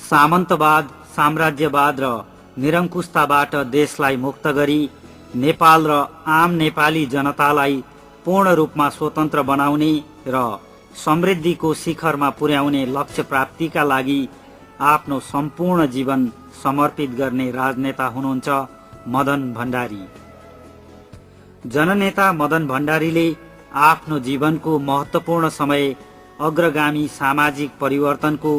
सामन्तवाद, साम्राज्यवाद र निरङ्कुशताबाट देशलाई मुक्त गरी नेपाल र आम नेपाली जनतालाई पूर्ण रूपमा स्वतन्त्र बनाउने र समृद्धिको शिखरमा पुर्याउने लक्ष्य प्राप्तिका लागि आफ्नो सम्पूर्ण जीवन समर्पित गर्ने राजनेता हुनुहुन्छ मदन भण्डारी। जननेता मदन भण्डारीले आफ्नो जीवनको महत्त्वपूर्ण समय अग्रगामी सामाजिक परिवर्तनको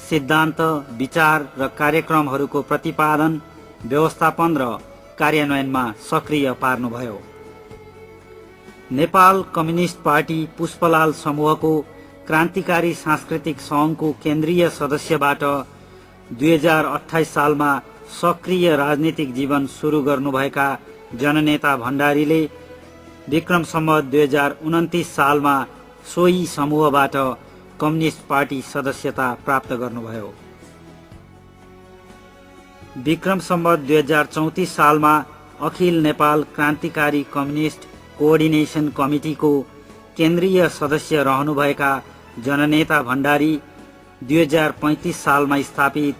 सिद्धान्त, विचार र कार्यक्रमहरूको प्रतिपादन, व्यवस्थापन र कार्यान्वयनमा सक्रिय पार्नुभयो। नेपाल कम्युनिस्ट पार्टी पुष्पलाल समूहको क्रान्तिकारी सांस्कृतिक संघको केन्द्रीय सदस्यबाट 2028 सालमा सक्रिय राजनीतिक जीवन सुरु गर्नुभएका जननेता भण्डारीले विक्रम सम्वत 2029 सालमा सोही समूहबाट कम्युनिस्ट पार्टी सदस्यता प्राप्त गर्नुभयो। विक्रम सम्वत 2034 सालमा अखिल नेपाल क्रान्तिकारी कम्युनिस्ट कोअर्डिनेसन कमिटीको केन्द्रीय सदस्य रहनुभएका जननेता भण्डारी 2035 सालमा स्थापित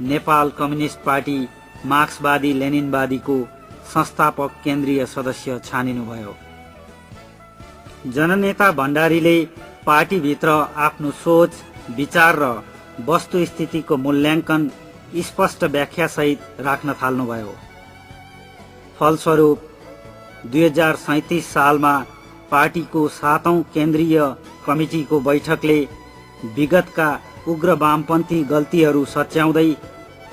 नेपाल कम्युनिस्ट पार्टी मार्क्सवादी लेनिनवादीको संस्थापक केन्द्रीय सदस्य छानिनुभयो। जननेता भण्डारीले पार्टीभित्र आफ्नो सोच, विचार र वस्तुस्थितिको मूल्याङ्कन स्पष्ट व्याख्यासहित राख्न थाल्नुभयो। फलस्वरूप 2037 सालमा पार्टीको 7औं केन्द्रीय कमिटीको बैठकले विगतका उग्र वामपन्थी गल्तीहरू सच्याउँदै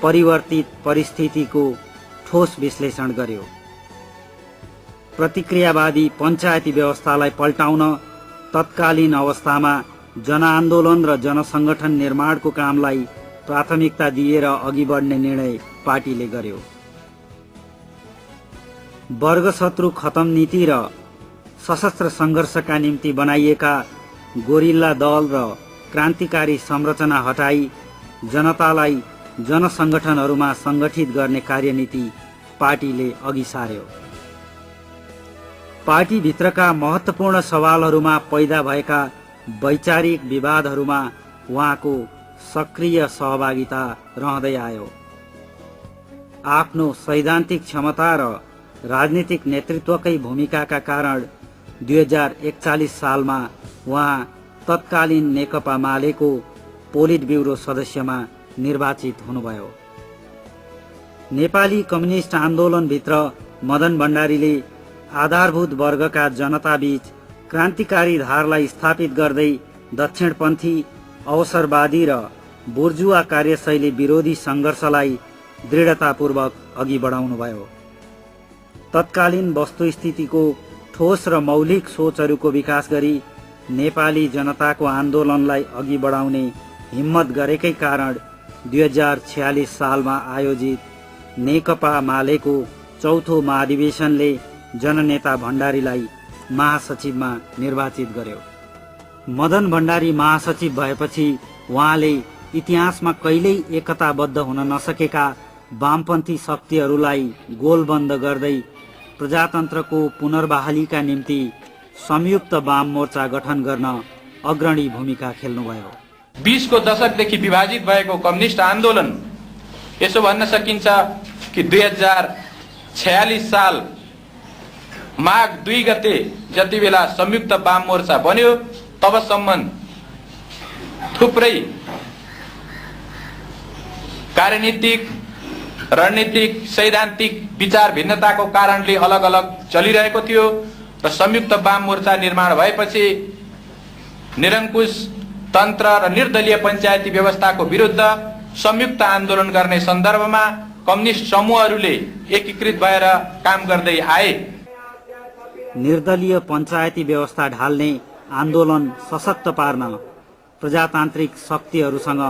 परिवर्तित परिस्थितिको ठोस विश्लेषण गर्यो। प्रतिक्रियावादी पञ्चायती व्यवस्थालाई पल्टाउन तत्कालीन अवस्थामा जनआन्दोलन र जनसंगठन निर्माणको कामलाई प्राथमिकता दिएर अघि बढ्ने निर्णय पार्टीले गर्यो। वर्गशत्रु खतम नीति र सशस्त्र संघर्षका निम्ति बनाइएका गोरिल्ला दल र क्रान्तिकारी संरचना हटाई जनतालाई जनसंगठनहरूमा संगठित गर्ने कार्यनीति पार्टीले अघि सार्यो। पार्टीभित्रका महत्त्वपूर्ण सवालहरूमा पैदा भएका वैचारिक विवादहरूमा उहाँको सक्रिय सहभागिता रहँदै आयो। आफ्नो सैद्धान्तिक क्षमता र राजनीतिक नेतृत्वकै भूमिकाका कारण 2041 सालमा उहाँ तत्कालीन नेकपा मालेको पोलिट ब्युरो सदस्यमा निर्वाचित हुनुभयो। नेपाली कम्युनिस्ट आन्दोलनभित्र मदन भण्डारीले आधारभूत वर्गका जनताबीच क्रान्तिकारी धारलाई स्थापित गर्दै दक्षिणपन्थी, अवसरवादी र बुर्जुवा कार्यशैली विरोधी संघर्षलाई दृढतापूर्वक अघि बढाउनुभयो। तत्कालीन वस्तुस्थितिको ठोस र मौलिक सोचहरूको विकास गरी नेपाली जनताको आन्दोलनलाई अघि बढाउने हिम्मत गरेकै कारण 2046 सालमा आयोजित नेकपा मालेको चौथो महाधिवेशनले जननेता भण्डारीलाई महासचिवमा निर्वाचित गर्यो। मदन भण्डारी महासचिव भएपछि उहाँले इतिहासमा कहिल्यै एकताबद्ध हुन नसकेका वामपन्थी शक्तिहरूलाई गोलबन्द गर्दै प्रजातन्त्रको पुनर्बहालीका निम्ति संयुक्त वाम मोर्चा गठन गर्न अग्रणी भूमिका खेल्नुभयो। 20 को दशकदेखि विभाजित भएको कम्युनिस्ट आन्दोलन यसो भन्न सकिन्छ कि 2046 साल माघ 2 गते जति बेला संयुक्त वाम मोर्चा बन्यो तबसम्म थुप्रै कार्यनीतिक, रणनीतिक, सैद्धान्तिक विचार भिन्नताको कारणले अलग अलग चलिरहेको थियो र संयुक्त वाम मोर्चा निर्माण भएपछि निरङ्कुश तन्त्र र निर्दलीय पञ्चायती व्यवस्थाको विरुद्ध संयुक्त आन्दोलन गर्ने सन्दर्भमा कम्युनिस्ट समूहहरूले एकीकृत भएर काम गर्दै आए। निर्दलीय पञ्चायती व्यवस्था ढाल्ने आन्दोलन सशक्त पार्न प्रजातान्त्रिक शक्तिहरूसँग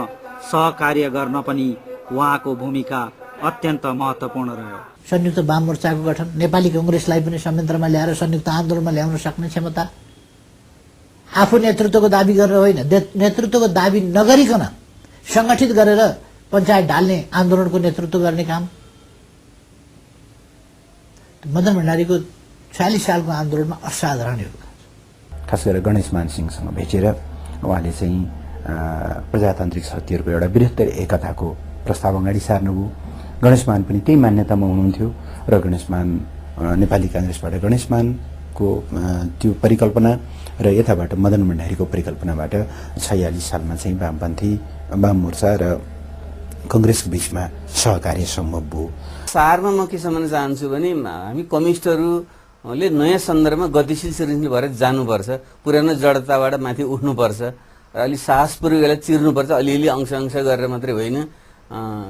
सहकार्य गर्न पनि उहाँको भूमिका अत्यन्त महत्त्वपूर्ण रह्यो। संयुक्त वाम मोर्चाको गठन, नेपाली कांग्रेसलाई पनि संयन्त्रमा ल्याएर संयुक्त आन्दोलनमा ल्याउन सक्ने क्षमता, आफू नेतृत्वको दाबी गरेर होइन, नेतृत्वको दाबी नगरिकन संगठित गरेर पञ्चायत ढाल्ने आन्दोलनको नेतृत्व गर्ने काम मदन भण्डारीको 46 सालको आन्दोलनमा असाधारण योगदान। खास गरेर गणेश मान सिंहसँग भेटेर उहाँले चाहिँ प्रजातान्त्रिक शक्तिहरूको एउटा बृहत्तर एकताको प्रस्ताव अगाडि सार्नुभयो। गणेशमान पनि त्यही मान्यतामा हुनुहुन्थ्यो र गणेशमान नेपाली काङ्ग्रेसबाट गणेशमानको त्यो परिकल्पना र यताबाट मदन भण्डारीको परिकल्पनाबाट 46 सालमा चाहिँ वामपन्थी वाम मोर्चा र कांग्रेसको बीचमा सहकार्य सम्भव भयो। सारमा म के सम्झन चाहन्छु भने हामी कम्युनिस्टहरूले नयाँ सन्दर्भमा गतिशील सृजनशील भएर जानुपर्छ, पुरानो जडताबाट माथि उठ्नुपर्छ र अलि साहसपूर्वक यसलाई चिर्नुपर्छ, अलिअलि अंश गरेर मात्रै होइन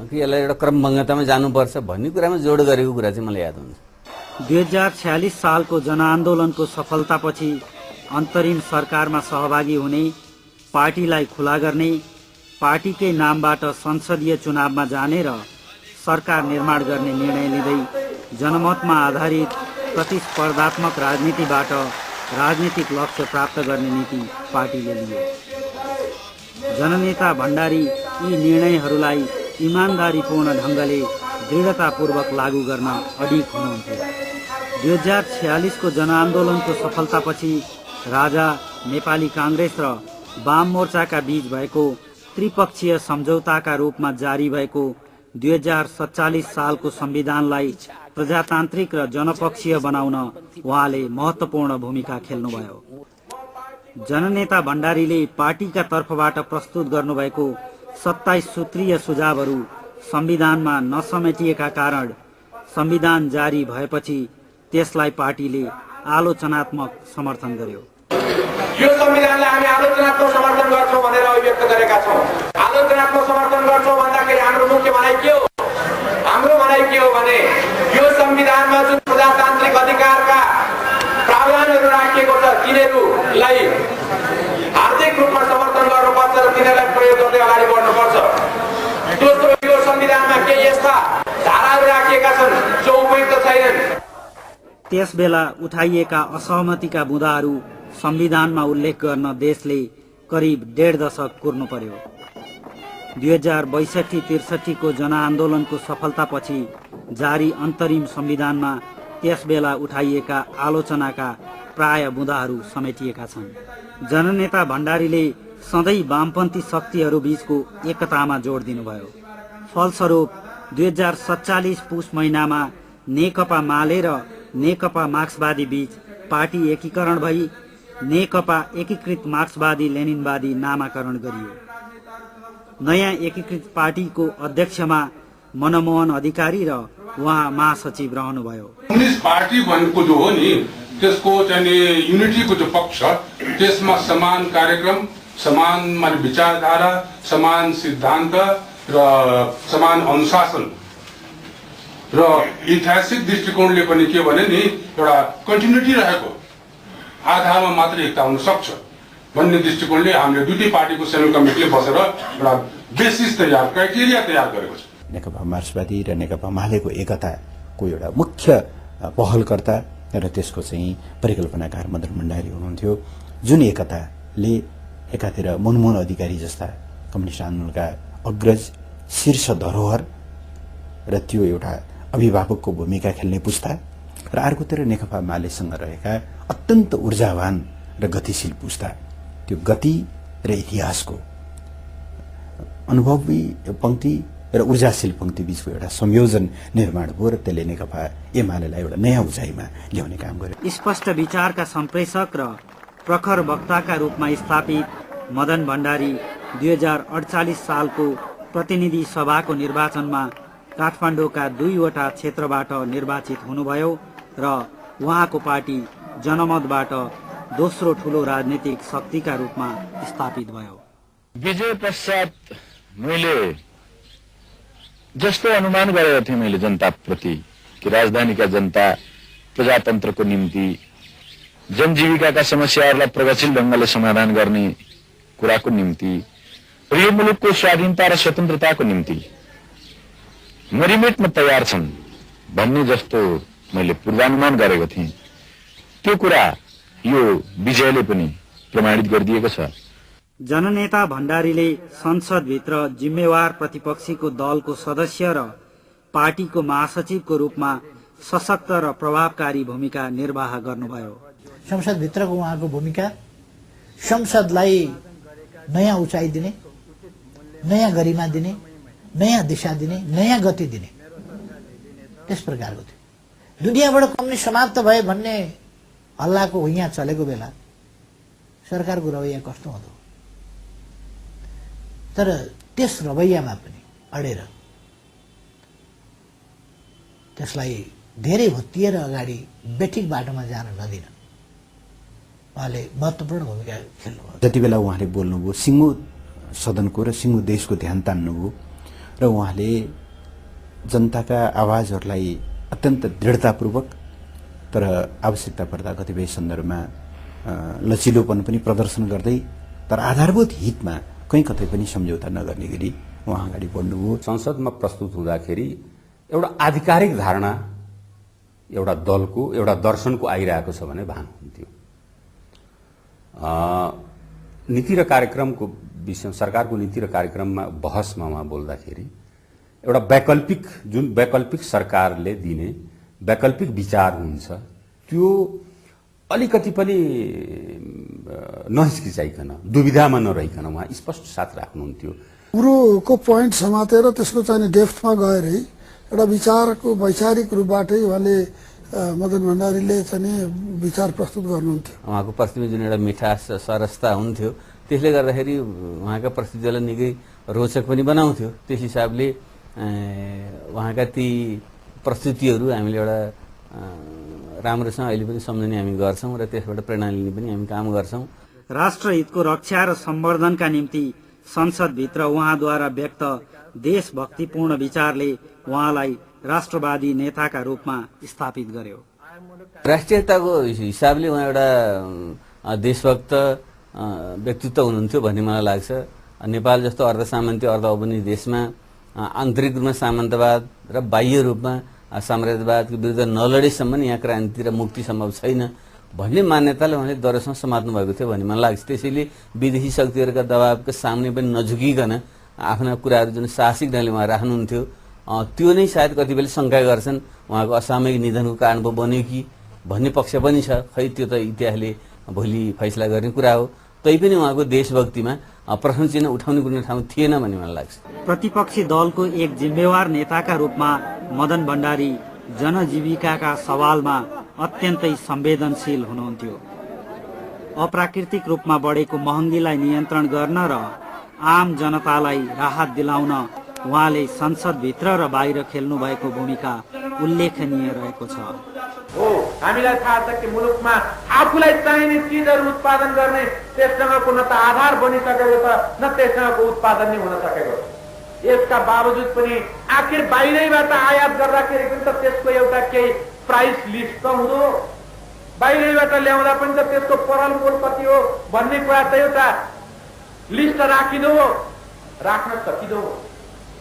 कि यसलाई एउटा क्रमबद्धतामा जानुपर्छ भन्ने कुरामा जोड गरेको कुरा चाहिँ मलाई याद हुन्छ। 2046 सालको जनआन्दोलनको सफलतापछि अन्तरिम सरकारमा सहभागी हुने, पार्टीलाई खुला गर्ने, पार्टीकै नामबाट संसदीय चुनावमा जाने र सरकार निर्माण गर्ने निर्णय लिँदै जनमतमा आधारित प्रतिस्पर्धात्मक राजनीतिबाट राजनीतिक लक्ष्य प्राप्त गर्ने नीति पार्टीले लियो। जननेता भण्डारी यी निर्णयहरूलाई इमानदारीपूर्ण ढंगले दृढतापूर्वक लागू गर्न अडिग हुनुहुन्थ्यो। 2046 को जनआन्दोलनको सफलतापछि राजा, नेपाली कांग्रेस र वाम मोर्चाका बीच भएको त्रिपक्षीय सम्झौताका रूपमा जारी भएको 2047 सालको संविधानलाई प्रजातान्त्रिक र जनपक्षीय बनाउन उहाँले महत्वपूर्ण भूमिका खेल्नुभयो। जननेता भण्डारीले पार्टीका तर्फबाट प्रस्तुत गर्नुभएको 27 सूत्रीय सुझावहरू संविधानमा नसमेटिएका कारण संविधान जारी भएपछि त्यसलाई पार्टीले आलोचनात्मक समर्थन गर्यो। यो संविधानलाई हामी आलोचनात्मक समर्थन गर्छौं भनेर अभिव्यक्त गरेका छौं। आलोचनात्मक समर्थन गर्छौं भन्दाखेरि हाम्रो मुख्य भनाइ के हो? हाम्रो भनाइ के हो भने यो संविधानमा जुन प्रजातान्त्रिक अधिकारका प्रावधानहरू राखिएको छ तिनीहरूलाई आर्थिक रूपमा समर्थन गर्नुपर्छ र तिनीहरूलाई प्रयोग गर्दै अगाडि बढ्नुपर्छ। दोस्रो, यो संविधानमा केही यस्ता धाराहरू राखिएका छन् जो उपयुक्त छैनन्। त्यसबेला उठाइएका असहमतिका मुद्दाहरू संविधानमा उल्लेख गर्न देशले करिब 1.5 दशक कुर्नु पर्यो। 2062-63 को जनआन्दोलनको सफलतापछि जारी अन्तरिम संविधानमा त्यसबेला उठाइएका आलोचनाका प्राय मुद्दाहरू समेटिएका छन्। जननेता भण्डारीले सधैँ वामपन्थी शक्तिहरू बीचको एकतामा जोड दिनुभयो। फलस्वरूप 2047 पुस महिनामा नेकपा माले र नेकपा मार्क्सवादी बीच पार्टी एकीकरण भई नेकपा एकीकृत मार्क्सवादी लेनिनवादी नामाकरण गरियो। नयाँ एकीकृत पार्टीको अध्यक्षमा मनमोहन अधिकारी र उहाँ महासचिव रहनुभयो। कम्युनिस्ट पार्टी भनेको जो हो नि त्यसको चाहिँ युनिटीको जो पक्ष त्यसमा समान कार्यक्रम, समान विचारधारा, समान सिद्धान्त र समान अनुशासन र ऐतिहासिक दृष्टिकोणले पनि के भने नि एउटा कन्टिन्युटी रहेको आधारमा मात्र एकता हुन सक्छ भन्ने दृष्टिकोणले हामीले दुईटै पार्टीको सेन्ट्रल कमिटीले बसेर एउटा बेसिस तयार, क्राइटेरिया तयार गरेको छ। नेकपा मार्क्सवादी र नेकपा मालेको एकताको एउटा मुख्य पहलकर्ता र त्यसको चाहिँ परिकल्पनाकार मदन भण्डारी हुनुहुन्थ्यो, जुन एकताले एकातिर मनमोहन अधिकारी जस्ता कम्युनिस्ट आन्दोलनका अग्रज शीर्ष धरोहर र त्यो एउटा अभिभावकको भूमिका खेल्ने पुस्ता र अर्कोतिर नेकपा मालेसँग रहेका अत्यन्त ऊर्जावान र गतिशील पुस्ता, त्यो गति र इतिहासको अनुभवी पंक्ति र ऊर्जाशील पंक्ति बीचको एउटा संयोजन निर्माण भयो र त्यसले नेकपा एमालेलाई एउटा नयाँ उचाइमा ल्याउने काम गर्यो। स्पष्ट विचारका सम्प्रेषक र प्रखर वक्ताका रूपमा स्थापित मदन भण्डारी 2048 सालको प्रतिनिधि सभाको निर्वाचनमा काठमाडौँका 2वटा क्षेत्रबाट निर्वाचित हुनुभयो र उहाँको पार्टी जनमतबाट दोस्रो ठूलो राजनीतिक शक्तिका रूपमा स्थापित भयो। विजय पश्चात मैले जस्तो अनुमान गरेको थिएँ मैले जनताप्रति कि राजधानीका जनता प्रजातन्त्रको निम्ति जनजीविकाका समस्याहरूलाई प्रगतिशील ढंगले समाधान गर्ने कुराको निम्ति र यो मुलुकको स्वाधीनता र स्वतन्त्रताको निम्ति मरिमेट्न तयार छन् भन्ने जस्तो मैले पूर्वानुमान गरेको थिएँ। त्यो कुरा यो विजयले पनि प्रमाणित गरिदिएको छ। जननेता भण्डारीले संसदभित्र जिम्मेवार प्रतिपक्षीको दलको सदस्य र पार्टीको महासचिवको रूपमा सशक्त र प्रभावकारी भूमिका निर्वाह गर्नुभयो। संसदभित्रको उहाँको भूमिका संसदलाई नयाँ उचाइ दिने, नयाँ गरिमा दिने, नयाँ दिशा दिने, नयाँ गति दिने, त्यस प्रकारको थियो। दुनियाँबाट कम्युनिस्ट समाप्त भए भन्ने हल्लाको यहाँ चलेको बेला सरकारको रवैया कस्तो हुँदो। तर त्यस रवैयामा पनि अडेर त्यसलाई धेरै भत्तिएर अगाडि बेठिक बाटोमा जान नदिन उहाँले महत्त्वपूर्ण भूमिका खेल्नुभयो। जति बेला उहाँले बोल्नुभयो सिङ्गो सदनको र सिङ्गो देशको ध्यान तान्नुभयो र उहाँले जनताका आवाजहरूलाई अत्यन्त दृढतापूर्वक तर आवश्यकता पर्दा कतिपय सन्दर्भमा लचिलोपन पनि प्रदर्शन गर्दै तर आधारभूत हितमा कहीँ कतै पनि सम्झौता नगर्ने गरी उहाँ अगाडि बढ्नुभयो। संसदमा प्रस्तुत हुँदाखेरि एउटा आधिकारिक धारणा एउटा दलको एउटा दर्शनको आइरहेको छ भने भान हुन्थ्यो। नीति र कार्यक्रमको विषय सरकारको नीति र कार्यक्रममा बहसमा उहाँ बोल्दाखेरि एउटा वैकल्पिक सरकारले दिने वैकल्पिक विचार हुन्छ त्यो अलिकति पनि नहिचकिचाइकन दुविधामा नरहिकन उहाँ स्पष्ट साथ राख्नुहुन्थ्यो। कुरोको पोइन्ट समातेर त्यसको चाहिँ डेप्थमा गएरै एउटा विचारको वैचारिक रूपबाटै उहाँले मदन भण्डारीले चाहिँ विचार प्रस्तुत गर्नुहुन्थ्यो। उहाँको प्रस्तुतिमा जुन एउटा मिठास सरसता हुन्थ्यो त्यसले गर्दाखेरि उहाँका प्रस्तुतिलाई निकै रोचक पनि बनाउँथ्यो। त्यस हिसाबले उहाँका ती प्रस्तुतिहरू हामीले एउटा राम्रोसँग अहिले पनि सम्झने हामी गर्छौँ र त्यसबाट प्रेरणा लिने पनि हामी काम गर्छौँ। राष्ट्रहितको रक्षा र सम्वर्धनका निम्ति संसदभित्र उहाँद्वारा व्यक्त देशभक्तिपूर्ण विचारले उहाँलाई राष्ट्रवादी नेताका रूपमा स्थापित गर्यो। राष्ट्रियताको हिसाबले उहाँ एउटा देशभक्त व्यक्तित्व हुनुहुन्थ्यो भन्ने मलाई लाग्छ। नेपाल जस्तो अर्धसामन्ती अर्धऔपनिवेश देशमा आन्तरिक रूपमा सामन्तवाद र बाह्य रूपमा साम्राज्यवादको विरुद्ध नलडेसम्म यहाँ क्रान्ति र मुक्ति सम्भव छैन भन्ने मान्यताले उहाँले दरसँग समात्नु भएको थियो भन्ने मलाई लाग्छ। त्यसैले विदेशी शक्तिहरूका दबावको सामने पनि नझुकिकन आफ्ना कुराहरू जुन साहसिक ढङ्गले उहाँ राख्नुहुन्थ्यो त्यो नै सायद कति बेला शङ्का गर्छन् उहाँको असामयिक निधनको कारण पो बन्यो कि भन्ने पक्ष पनि छ। खै त्यो त इतिहासले भोलि फैसला गर्ने कुरा हो। तैपनि उहाँको देशभक्तिमा प्रश्न चिन्ह उठाउने कुनै ठाउँ थिएन भन्ने मलाई लाग्छ। प्रतिपक्षी दलको एक जिम्मेवार नेताका रूपमा मदन भण्डारी जनजीविकाका सवालमा अत्यन्तै संवेदनशील हुनुहुन्थ्यो। अप्राकृतिक रूपमा बढेको महँगीलाई नियन्त्रण गर्न र आम जनतालाई राहत दिलाउन उहाँले संसदभित्र र बाहिर खेल्नु भएको भूमिका उल्लेखनीय रहेको छ। हो हामीलाई थाहा छ कि मुलुकमा आफूलाई चाहिने चिजहरू उत्पादन गर्ने त्यससँगको न त आधार बनिसकेको छ न त्यससँगको उत्पादन नै हुन सकेको। यसका बावजुद पनि आखिर बाहिरैबाट आयात गर्दाखेरि पनि त त्यसको एउटा केही प्राइस लिस्ट त हुँदो, बाहिरैबाट ल्याउँदा पनि त त्यसको परल मोल कति हो भन्ने कुरा त एउटा लिस्ट राखिदो, राख्न सकिदो,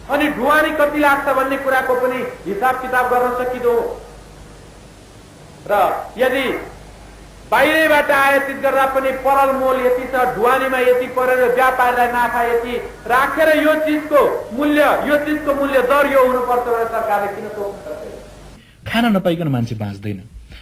अनि ढुवानी कति लाग्छ भन्ने कुराको पनि हिसाब किताब गर्न सकिदो। र यदि बाहिरैबाट आयातित गर्दा पनि परल मोल यति छ, ढुवानीमा यति परेर व्यापारीलाई नाफा यति राखेर यो चिजको मूल्य दर यो हुनुपर्छ भनेर सरकारले किन तोक्न सक्दैन? खाना नपाइकन मान्छे बाँच्दैन।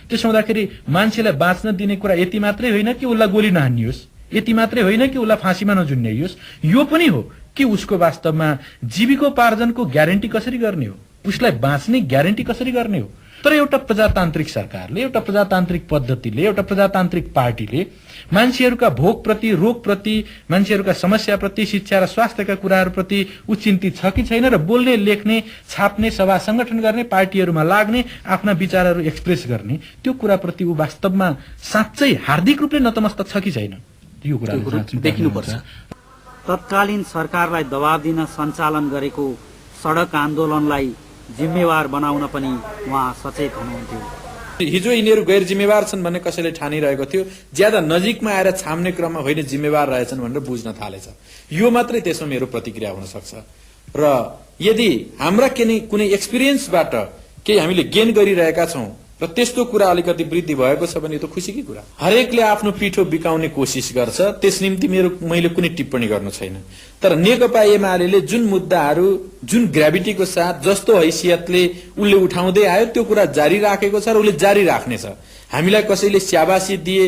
त्यसो हुँदाखेरि मान्छेलाई बाँच्न दिने कुरा यति मात्रै होइन कि उसलाई गोली नहानियोस्, यति मात्रै होइन कि उसलाई फाँसीमा नझुन्ड्याइयोस्, यो पनि हो कि उसको वास्तवमा जीविकोपार्जनको ग्यारेन्टी कसरी गर्ने हो, उसलाई बाँच्ने ग्यारेन्टी कसरी गर्ने हो। तर एउटा प्रजातान्त्रिक सरकारले, एउटा प्रजातान्त्रिक पद्धतिले, एउटा प्रजातान्त्रिक पार्टीले मान्छेहरूका भोगप्रति, रोगप्रति, मान्छेहरूका समस्याप्रति, शिक्षा र स्वास्थ्यका कुराहरूप्रति ऊ चिन्तित छ कि छैन र बोल्ने, लेख्ने, छाप्ने, सभा संगठन गर्ने, पार्टीहरूमा लाग्ने, आफ्ना विचारहरू एक्सप्रेस गर्ने त्यो कुराप्रति ऊ वास्तवमा साँच्चै हार्दिक रूपले नतमस्तक छ कि छैन यो कुरा देखिनुपर्छ। तत्कालीन सरकारलाई दबाव दिन सञ्चालन गरेको सडक आन्दोलनलाई जिम्मेवार बनाउन पनि उहाँ सचेत हुनुहुन्थ्यो। हिजो यिनीहरू गैर जिम्मेवार छन् भन्ने कसैले ठानिरहेको थियो, ज्यादा नजिकमा आएर छाम्ने क्रममा होइन जिम्मेवार रहेछन् भनेर बुझ्न थालेछ। यो मात्रै त्यसमा मेरो प्रतिक्रिया हुन सक्छ। र यदि हाम्रा कुनै एक्सपिरियन्सबाट केही हामीले गेन गरिरहेका छौं र त्यस्तो कुरा अलिकति वृद्धि भएको छ भने त खुसीकै कुरा। हरेकले आफ्नो पिठो बिकाउने कोसिस गर्छ, त्यस निम्ति मैले कुनै टिप्पणी गर्नु छैन। तर नेकपा एमाले जुन मुद्दाहरू जुन ग्राभिटीको साथ जस्तो हैसियतले उसले उठाउँदै आयो त्यो कुरा जारी राखेको छ र उसले जारी राख्नेछ। हामीलाई कसैले स्याबासी दिए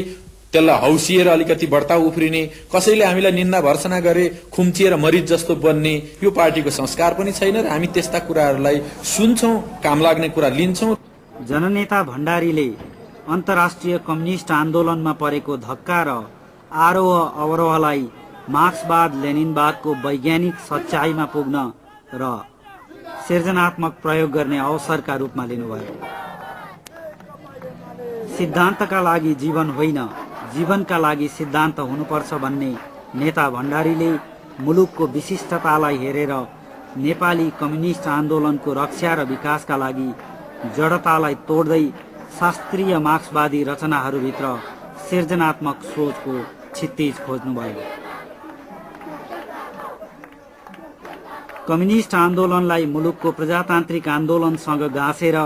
त्यसलाई हौसिएर अलिकति बढ्ता उफ्रिने, कसैले हामीलाई निन्दा भर्सना गरे खुम्चिएर मरिज जस्तो बन्ने यो पार्टीको संस्कार पनि छैन र हामी त्यस्ता कुराहरूलाई सुन्छौं, काम लाग्ने कुरा लिन्छौं। जननेता भण्डारीले अन्तर्राष्ट्रिय कम्युनिस्ट आन्दोलनमा परेको धक्का र आरोह अवरोहलाई मार्क्सवाद लेनिनवादको वैज्ञानिक सच्चाइमा पुग्न र सृजनात्मक प्रयोग गर्ने अवसरका रूपमा लिनुभयो। सिद्धान्तका लागि जीवन होइन, जीवनका लागि सिद्धान्त हुनुपर्छ भन्ने नेता भण्डारीले मुलुकको विशिष्टतालाई हेरेर नेपाली कम्युनिस्ट आन्दोलनको रक्षा र विकासका लागि जडतालाई तोड्दै शास्त्रीय मार्क्सवादी रचनाहरूभित्र सृजनात्मक सोचको क्षितिज खोज्नुभयो। कम्युनिस्ट आन्दोलनलाई मुलुकको प्रजातान्त्रिक आन्दोलनसँग गाँसेर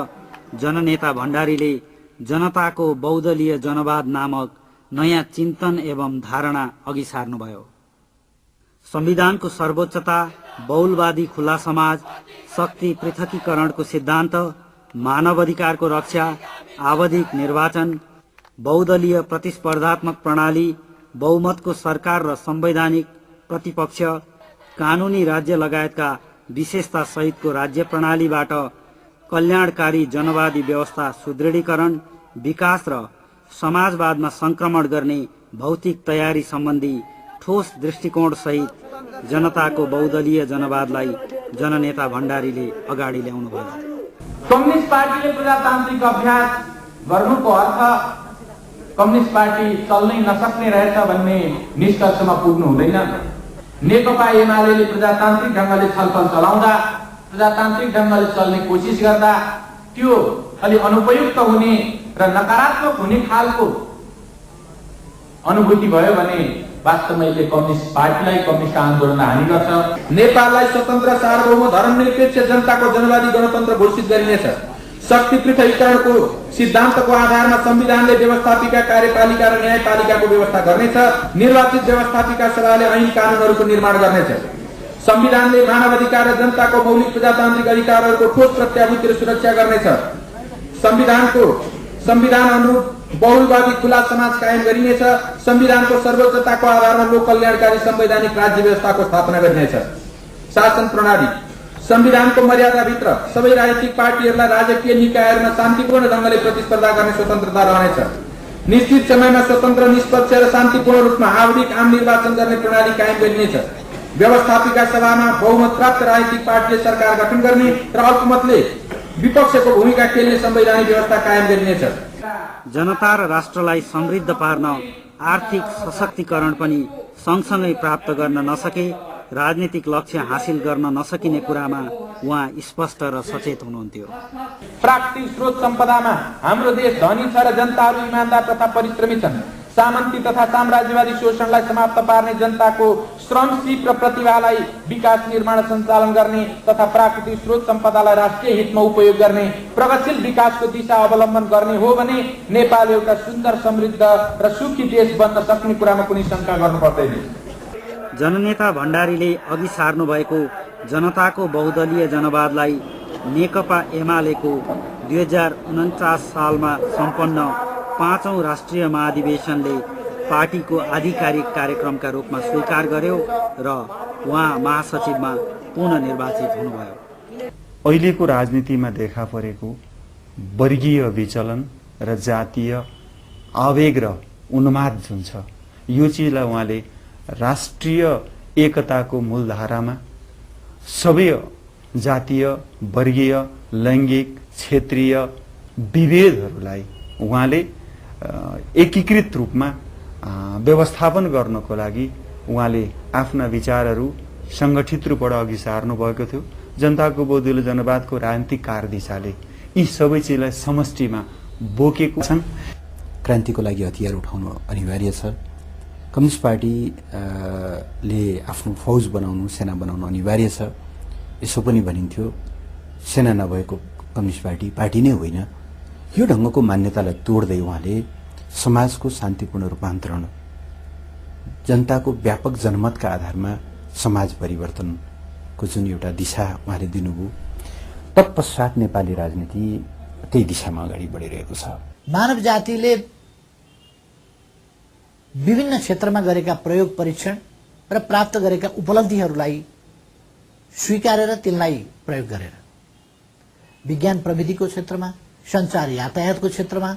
जननेता भण्डारीले जनताको बहुदलीय जनवाद नामक नयाँ चिन्तन एवं धारणा अघि सार्नुभयो। संविधानको सर्वोच्चता, बहुलवादी खुला समाज, शक्ति पृथकीकरणको सिद्धान्त, मानव अधिकारको रक्षा, आवधिक निर्वाचन, बहुदलीय प्रतिस्पर्धात्मक प्रणाली, बहुमतको सरकार र संवैधानिक प्रतिपक्ष, कानूनी राज्य लगायतका विशेषता सहितको राज्य प्रणालीबाट कल्याणकारी जनवादी व्यवस्था सुदृढीकरण, विकास र समाजवादमा संक्रमण गर्ने भौतिक तयारी सम्बन्धी ठोस दृष्टिकोण सहित जनताको बहुदलीय जनवादलाई जननेता भण्डारीले अगाडि ल्याउनुभयो। कम्युनिस्ट पार्टीले प्रजातान्त्रिक अभ्यास गर्नुको अर्थ कम्युनिस्ट पार्टी चल्नै नसक्ने रहेछ भन्ने निष्कर्षमा पुग्नु हुँदैन। नेकपा एमाले प्रजातान्त्रिक ढंगले छलफल चलाउँदा, प्रजातान्त्रिक ढंगले चल्ने कोसिस गर्दा त्यो अलि अनुपयुक्त हुने र नकारात्मक हुने खालको अनुभूति भयो भने वास्तवमा यसले कम्युनिस्ट पार्टीलाई, कम्युनिस्ट आन्दोलनलाई हानि गर्छ। नेपाललाई स्वतन्त्र सार्वभौम धर्मनिरपेक्ष जनताको जनवादी गणतन्त्र घोषित गरिनेछ। शक्ति पृथकीकरणको सिद्धान्तको आधारमा संविधानले व्यवस्थापिका, कार्यपालिका र न्यायपालिकाको व्यवस्था गर्नेछ। निर्वाचित व्यवस्थापिका सभाले ऐन कानूनहरूको निर्माण गर्नेछ। संविधानले मानव अधिकार र जनताको मौलिक प्रजातान्त्रिक अधिकारहरूको ठोस प्रत्याभूति र सुरक्षा गर्नेछ। संविधान अनुरूप बहुलवादी खुला समाज कायम गरिनेछ। संविधानको सर्वोच्चताको आधारमा लोक कल्याणकारी संवैधानिक राज्य व्यवस्थाको स्थापना गरिनेछ। शासन प्रणाली संविधानको मर्यादाभित्र सबै राजनीतिक पार्टीहरूलाई राजकीय निकायहरूमा शान्तिपूर्ण ढंगले प्रतिस्पर्धा गर्ने स्वतन्त्रता रहनेछ। निश्चित समयमा स्वतन्त्र, निष्पक्ष र शान्तिपूर्ण रूपमा आवधिक आम निर्वाचन गर्ने प्रणाली कायम गरिनेछ। व्यवस्थापिका सभामा बहुमत प्राप्त राजनीतिक पार्टीले सरकार गठन गर्ने र अल्पमतले विपक्षको भूमिका खेल्ने संवैधानिक व्यवस्था कायम गरिनेछ। जनता र राष्ट्रलाई समृद्ध पार्न आर्थिक सशक्तिकरण पनि सँगसँगै प्राप्त गर्न नसके राजनीतिक लक्ष्य हासिल गर्न नसकिने कुरामा उहाँ स्पष्ट र सचेत हुनुहुन्थ्यो। प्राकृतिक स्रोत सम्पदामा हाम्रो देश धनी छ र जनताहरू इमानदार तथा परिश्रमी छन्। सामन्ती तथा साम्राज्यवादी शोषणलाई समाप्त पार्ने जनताको श्रमशील र प्रतिभालाई विकास निर्माण सञ्चालन गर्ने तथा प्राकृतिक स्रोत सम्पदालाई राष्ट्रिय हितमा उपयोग गर्ने प्रगतिशील विकासको दिशा अवलम्बन गर्ने हो भने नेपाल एउटा सुन्दर, समृद्ध र सुखी देश बन्न सक्ने कुरामा कुनै शंका गर्नु पर्दैन। जननेता भण्डारीले अघि सार्नु भएको जनताको बहुदलीय जनवादलाई नेकपा एमालेको 2049 सालमा सम्पन्न 5औं राष्ट्रिय महाधिवेशनले पार्टीको आधिकारिक कार्यक्रमका रूपमा स्वीकार गर्यो र उहाँ महासचिवमा पुनः निर्वाचित हुनुभयो। अहिलेको राजनीतिमा देखा परेको वर्गीय विचलन र जातीय आवेग र उन्माद जुन छ, यो चिजलाई उहाँले राष्ट्रिय एकताको मूलधारामा सबै जातीय, वर्गीय, लैङ्गिक, क्षेत्रीय विभेदहरूलाई उहाँले एकीकृत रूपमा व्यवस्थापन गर्नको लागि उहाँले आफ्ना विचारहरू संगठित रूपबाट अघि सार्नु भएको थियो। जनताको बहुदलीय जनवादको राजनीतिक कार्यदिशाले यी सबै चिजलाई समष्टिमा बोकेको छन्। क्रान्तिको लागि हतियार उठाउनु अनिवार्य छ। कम्युनिस्ट पार्टीले आफ्नो फौज बनाउनु, सेना बनाउनु अनिवार्य छ। यसो पनि भनिन्थ्यो, सेना नभएको कम्युनिस्ट पार्टी नै होइन। यो ढङ्गको मान्यतालाई तोड्दै उहाँले समाजको शान्तिपूर्ण रूपान्तरण, जनताको व्यापक जनमतका आधारमा समाज परिवर्तनको जुन एउटा दिशा उहाँले दिनुभयो, तत्पश्चात नेपाली राजनीति त्यही दिशामा अगाडि बढिरहेको छ। मानव जातिले विभिन्न क्षेत्रमा गरेका प्रयोग परीक्षण र प्राप्त गरेका उपलब्धिहरूलाई स्वीकारेर तिनलाई प्रयोग गरेर विज्ञान प्रविधिको क्षेत्रमा, सञ्चार यातायातको क्षेत्रमा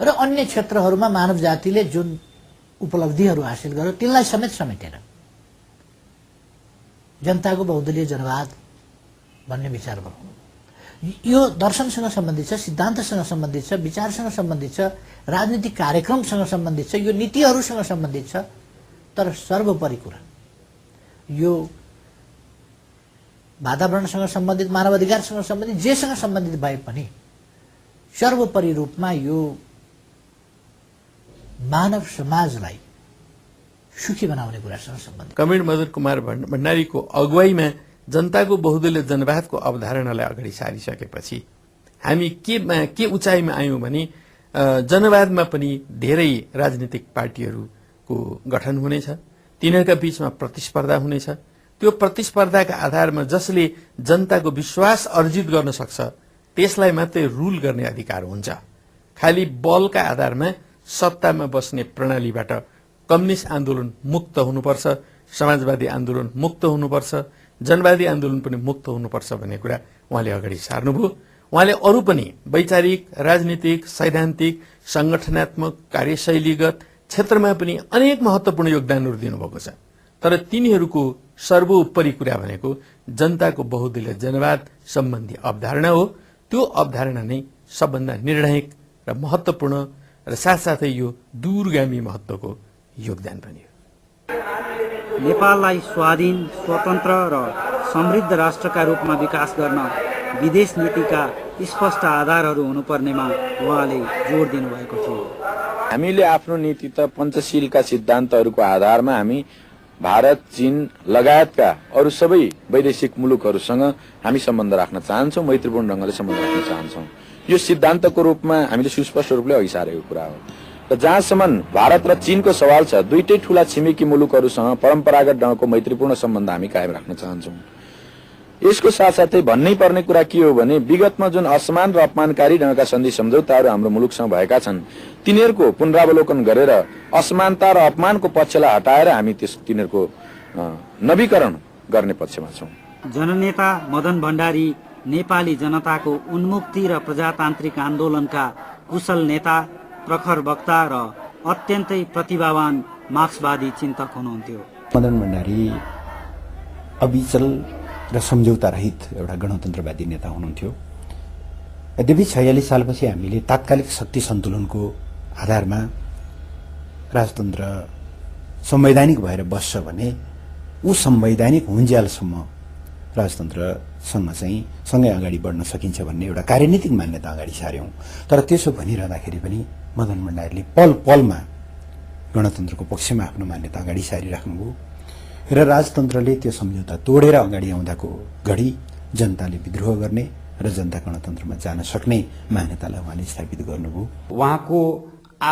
र अन्य क्षेत्रहरूमा मानव जातिले जुन उपलब्धिहरू हासिल गर्यो तिनलाई समेत समेटेर जनताको बहुदलीय जनवाद भन्ने विचार भयो। यो दर्शनसँग सम्बन्धित छ, सिद्धान्तसँग सम्बन्धित छ, विचारसँग सम्बन्धित छ, राजनीतिक कार्यक्रमसँग सम्बन्धित छ, यो नीतिहरूसँग सम्बन्धित छ। तर सर्वोपरि कुरा यो वातावरणसँग सम्बन्धित, मानवाधिकारसँग सम्बन्धित, जेसँग सम्बन्धित भए पनि सर्वोपरि रूपमा यो मानव समाजलाई सुखी बनाउने कुरासँग सम्बन्धित। कमरेड मदन कुमार भण्डारीको अगुवाईमा जनताको बहुदलीय जनवादको अवधारणालाई अगाडि सारिसकेपछि हामी के उचाइमा आयौं भने जनवादमा पनि धेरै राजनीतिक पार्टीहरूको गठन हुनेछ, तिनीहरूका बीचमा प्रतिस्पर्धा हुनेछ। त्यो प्रतिस्पर्धाका आधारमा जसले जनताको विश्वास अर्जित गर्न सक्छ त्यसलाई मात्रै रुल गर्ने अधिकार हुन्छ। खाली बलका आधारमा सत्तामा बस्ने प्रणालीबाट कम्युनिस्ट आन्दोलन मुक्त हुनुपर्छ, समाजवादी आन्दोलन मुक्त हुनुपर्छ, जनवादी आन्दोलन पनि मुक्त हुनुपर्छ भन्ने कुरा उहाँले अगाडि सार्नुभयो। उहाँले अरू पनि वैचारिक, राजनीतिक, सैद्धान्तिक, संगठनात्मक, कार्यशैलीगत क्षेत्रमा पनि अनेक महत्वपूर्ण योगदानहरू दिनुभएको छ। तर तिनीहरूको सर्वोपरि कुरा भनेको जनताको बहुदलीय जनवाद सम्बन्धी अवधारणा हो। त्यो अवधारणा नै सबभन्दा निर्णायक र महत्वपूर्ण र साथसाथै यो दूरगामी महत्वको योगदान पनि हो। नेपाललाई स्वाधीन, स्वतन्त्र र समृद्ध राष्ट्रका रूपमा विकास गर्न विदेश नीतिका स्पष्ट आधारहरू हुनुपर्नेमा उहाँले जोड दिनुभएको थियो। हामीले आफ्नो नीति त पञ्चशीलका सिद्धान्तहरूको आधारमा हामी भारत, चीन लगायतका अरू सबै वैदेशिक मुलुकहरूसँग हामी सम्बन्ध राख्न चाहन्छौँ, मैत्रीपूर्ण ढंगले सम्बन्ध राख्न चाहन्छौँ। यो सिद्धान्तको रूपमा हामीले सुस्पष्ट रूपले अघि सारेको कुरा हो। र जहाँसम्म भारत र चीनको सवाल छ, दुईटै ठूला छिमेकी मुलुकहरूसँग परम्परागत ढंगको मैत्रीपूर्ण सम्बन्ध हामी कायम राख्न चाहन्छौँ। यसको साथसाथै भन्नै पर्ने कुरा के हो भने विगतमा जुन असमान र अपमानकारी ढंगका सन्धि सम्झौताहरू हाम्रो मुलुकसँग भएका छन् तिनीहरूको पुनरावलोकन गरेर असमानता र अपमानको पक्षलाई हटाएर हामी तिनीहरूको नवीकरण गर्ने पक्षमा छौँ। जननेता मदन भण्डारी नेपाली जनताको उन्मुक्ति र प्रजातान्त्रिक आन्दोलनका कुशल नेता, प्रखर वक्ता र अत्यन्तै प्रतिभावान मार्क्सवादी चिन्तक हुनुहुन्थ्यो। मदन भण्डारी अविचल र सम्झौता रहित एउटा गणतन्त्रवादी नेता हुनुहुन्थ्यो। यद्यपि 46 सालपछि हामीले तात्कालिक शक्ति सन्तुलनको आधारमा राजतन्त्र संवैधानिक भएर बस्छ भने ऊ संवैधानिक हुन्जेलसम्म राजतन्त्रसँग चाहिँ सँगै अगाडि बढ्न सकिन्छ भन्ने एउटा कार्यनीतिक मान्यता अगाडि सार्यौं। तर त्यसो भनिरहँदाखेरि पनि मदन भण्डारीले पल पलमा गणतन्त्रको पक्षमा आफ्नो मान्यता अगाडि सारिराख्नुभयो र राजतन्त्रले त्यो सम्झौता तोडेर अगाडि आउँदाको घडी जनताले विद्रोह गर्ने र जनता गणतन्त्रमा जान सक्ने मान्यतालाई उहाँले स्थापित गर्नुभयो। उहाँको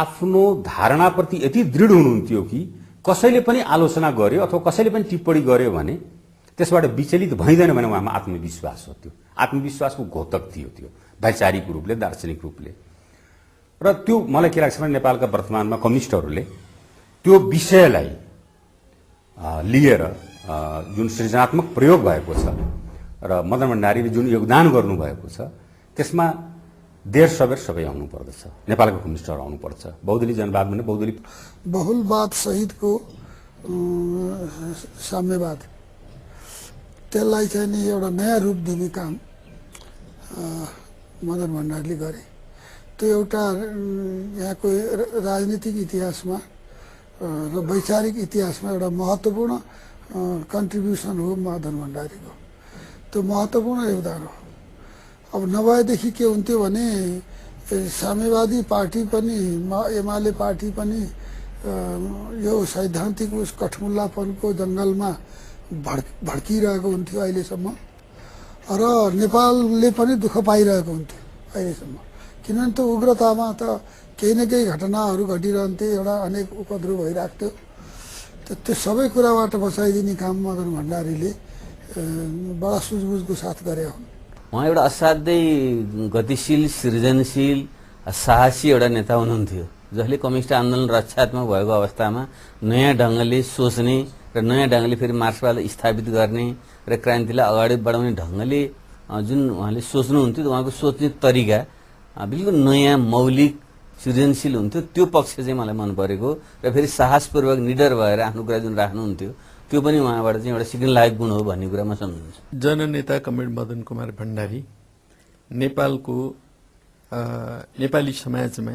आफ्नो धारणाप्रति यति दृढ हुनुहुन्थ्यो कि कसैले पनि आलोचना गर्यो अथवा कसैले पनि टिप्पणी गर्यो भने त्यसबाट विचलित भइँदैन भने उहाँमा आत्मविश्वास हो। त्यो आत्मविश्वासको घोतक थियो त्यो वैचारिक रूपले, दार्शनिक रूपले। र त्यो मलाई के लाग्छ भने नेपालका वर्तमानमा कम्युनिस्टहरूले त्यो विषयलाई लिएर जुन सृजनात्मक प्रयोग भएको छ र मदन भण्डारीले जुन योगदान गर्नुभएको छ त्यसमा देर सबेर सबै आउनु पर्दछ। नेपालका कम्युनिस्टहरू आउनुपर्छ। बहुदलीय जनवाद भने बहुदलीय बहुलवाद सहितको साम्यवाद त्यसलाई चाहिँ नि एउटा नयाँ रूप दिने काम मदन भण्डारीले गरे। त्यो एउटा यहाँको राजनीतिक इतिहासमा र वैचारिक इतिहासमा एउटा महत्त्वपूर्ण कन्ट्रिब्युसन हो मदन भण्डारीको। त्यो महत्त्वपूर्ण योगदान हो। अब नभएदेखि के हुन्थ्यो भने साम्यवादी पार्टी पनि, एमाले पार्टी पनि यो सैद्धान्तिक उस कठमुल्लापनको जङ्गलमा भड्किरहेको हुन्थ्यो अहिलेसम्म र नेपालले पनि दुःख पाइरहेको हुन्थ्यो अहिलेसम्म। किनभने त्यो उग्रतामा त केही न केही घटनाहरू घटिरहन्थे, एउटा अनेक उपद्रव भइरहेको थियो। त्यो सबै कुराबाट बचाइदिने काम मदन भण्डारीले बडा सुझबुझको साथ गरे हुन्। उहाँ एउटा असाध्यै गतिशील, सृजनशील, साहसी एउटा नेता हुनुहुन्थ्यो। जसले कम्युनिस्ट आन्दोलन रक्षात्मक भएको अवस्थामा नयाँ ढङ्गले सोच्ने र नयाँ ढङ्गले फेरि मार्क्सवाद स्थापित गर्ने र क्रान्तिलाई अगाडि बढाउने ढङ्गले जुन उहाँले सोच्नुहुन्थ्यो उहाँको सोच्ने तरिका बिल्कुल नयाँ मौलिक सृजनशील हुन्थ्यो। त्यो पक्ष चाहिँ मलाई मन परेको र फेरि साहसपूर्वक निडर भएर आफ्नो कुरा जुन राख्नुहुन्थ्यो त्यो पनि उहाँबाट चाहिँ एउटा सिक्न लायक गुण हो भन्ने कुरा म सम्झन्छु। जननेता कमरेड मदन कुमार भण्डारी नेपालको नेपाली समाजमा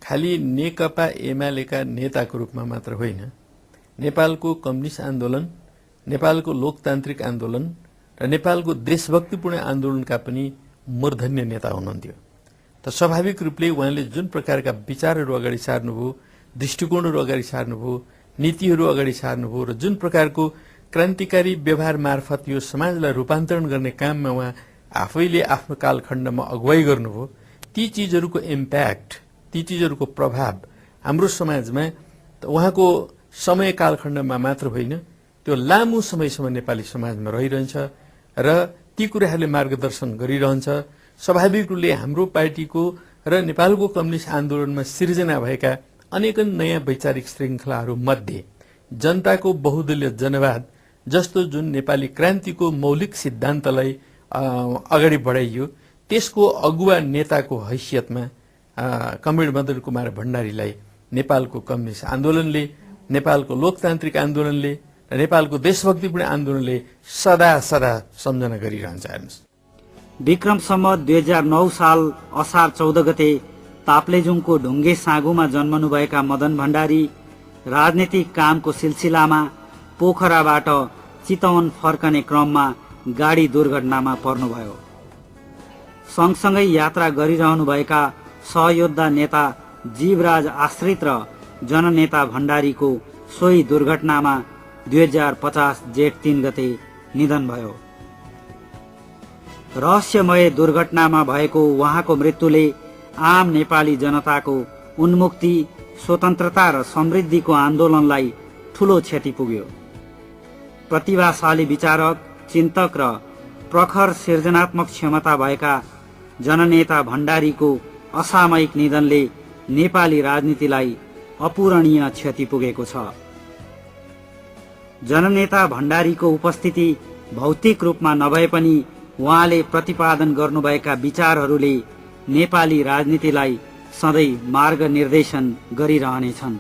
खालि नेकपा एमालेका नेताको रूपमा मात्र होइन, नेपालको कम्युनिस्ट आन्दोलन, नेपालको लोकतान्त्रिक आन्दोलन र नेपालको देशभक्तिपूर्ण आन्दोलनका पनि मूर्धन्य नेता हुनुहुन्थ्यो। त स्वाभाविक रूपले उहाँले जुन प्रकारका विचारहरू अगाडि सार्नुभयो, दृष्टिकोणहरू अगाडि सार्नुभयो, नीतिहरू अगाडि सार्नुभयो र जुन प्रकारको क्रान्तिकारी व्यवहार मार्फत यो समाजलाई रूपान्तरण गर्ने काममा उहाँ आफैले आफ्नो कालखण्डमा अगुवाई गर्नुभयो, ती चिजहरूको इम्प्याक्ट, ती चिजहरूको प्रभाव हाम्रो समाजमा उहाँको समय कालखण्डमा मात्र होइन, त्यो लामो समयसम्म नेपाली समाजमा रहिरहन्छ र ती कुराहरूले मार्गदर्शन गरिरहन्छ। स्वाभाविक रूपले हाम्रो पार्टीको र नेपालको कम्युनिस्ट आन्दोलनमा सिर्जना भएका अनेकन नयाँ वैचारिक श्रृङ्खलाहरू मध्ये जनताको बहुदलीय जनवाद जस्तो जुन नेपाली क्रान्तिको मौलिक सिद्धान्तलाई अगाडि बढाइयो, त्यसको अगुवा नेताको हैसियतमा कमरेड मदन कुमार भण्डारीलाई नेपालको कम्युनिस्ट आन्दोलनले, नेपालको लोकतान्त्रिक आन्दोलनले र नेपालको देशभक्तिपूर्ण आन्दोलनले सदा सदा सम्झना गरिरहन्छ। विक्रम सम्वत 2009 साल असार 14 गते ताप्लेजुङको ढुङ्गे साँगुमा जन्मनुभएका मदन भण्डारी राजनीतिक कामको सिलसिलामा पोखराबाट चितवन फर्कने क्रममा गाडी दुर्घटनामा पर्नुभयो। सँगसँगै यात्रा गरिरहनुभएका सहयोद्धा नेता जीवराज आश्रित र जननेता भण्डारीको सोही दुर्घटनामा 2050 जेठ 3 गते निधन भयो। रहस्यमय दुर्घटनामा भएको उहाँको मृत्युले आम नेपाली जनताको उन्मुक्ति, स्वतन्त्रता र समृद्धिको आन्दोलनलाई ठूलो क्षति पुग्यो। प्रतिभाशाली विचारक, चिन्तक र प्रखर सृजनात्मक क्षमता भएका जननेता भण्डारीको असामयिक निधनले नेपाली राजनीतिलाई अपूरणीय क्षति पुगेको छ। जननेता भण्डारीको उपस्थिति भौतिक रूपमा नभए पनि उहाँले प्रतिपादन गर्नुभएका विचारहरूले नेपाली राजनीतिलाई सधैँ मार्गनिर्देशन गरिरहनेछन्।